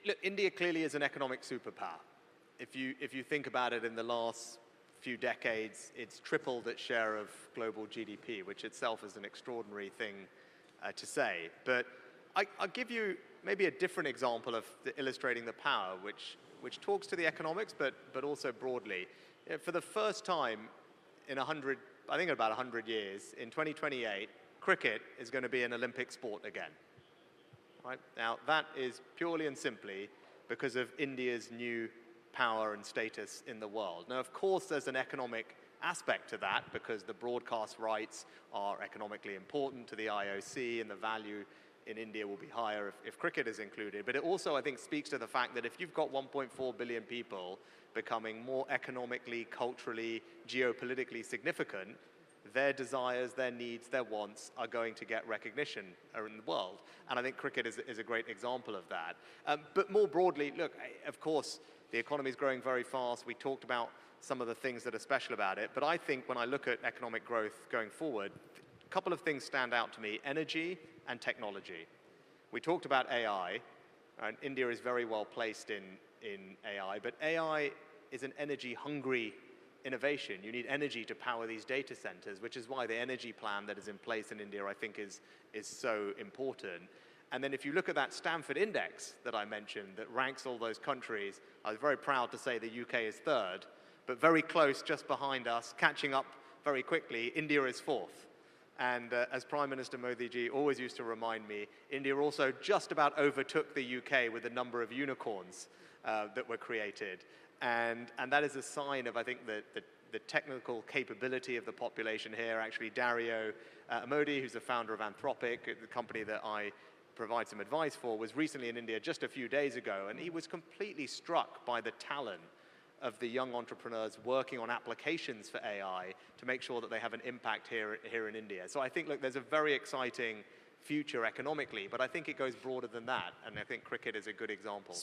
Look, India clearly is an economic superpower. If you think about it, in the last few decades, it's tripled its share of global GDP, which itself is an extraordinary thing to say. But I'll give you maybe a different example of illustrating the power, which talks to the economics, but also broadly. For the first time in I think about 100 years, in 2028, cricket is going to be an Olympic sport again. Right? Now, that is purely and simply because of India's new power and status in the world. Now, of course, there's an economic aspect to that because the broadcast rights are economically important to the IOC, and the value in India will be higher if cricket is included. But it also, I think, speaks to the fact that if you've got 1.4 billion people becoming more economically, culturally, geopolitically significant, their desires, their needs, their wants are going to get recognition in the world. And I think cricket is a great example of that. But more broadly, look, of course, the economy is growing very fast. We talked about some of the things that are special about it. But I think when I look at economic growth going forward, a couple of things stand out to me: energy and technology. We talked about AI, and India is very well placed in AI, but AI is an energy-hungry innovation. You need energy to power these data centers, which is why the energy plan that is in place in India, I think, is so important. And then if you look at that Stanford index that I mentioned that ranks all those countries, I was very proud to say the UK is third, but very close, just behind us, catching up very quickly, India is fourth. And as Prime Minister Modi ji always used to remind me, India also just about overtook the UK with the number of unicorns that were created. And that is a sign of, I think, the technical capability of the population here. Actually, Dario Modi, who's the founder of Anthropic, the company that I provide some advice for, was recently in India just a few days ago, and he was completely struck by the talent of the young entrepreneurs working on applications for AI to make sure that they have an impact here in India. So I think, look, there's a very exciting future economically, but I think it goes broader than that, and I think cricket is a good example.